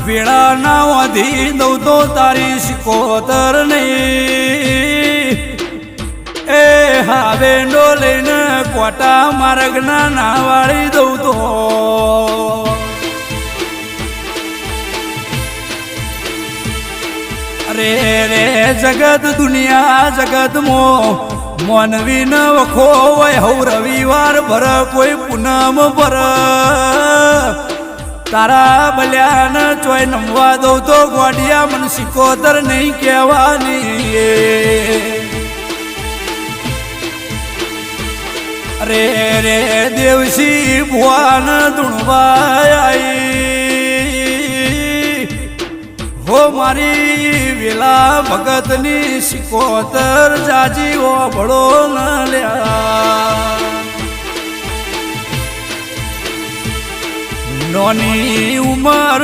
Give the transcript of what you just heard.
વેળા ના વધી દઉં તો તારી સિકોતર નહીં એ હવે નો લઈને કોટા માર્ગના ના વાળી દઉં તો અરે રે જગત દુનિયા જગત મોનવી ન વખો હોય હવ રવિવાર ભર કોઈ પૂનમ ભર તારા બલ્યાન ચોય નમવા દઉં તો ગોડિયા મન સિકોતર નહીં કહેવાની અરે રે દેવસી ભુવાન ધૂણવાઈ હો મારી વેલા ભગતની સિકોતર જાજી ઓભળો ન લ્યા નોની ઉંમર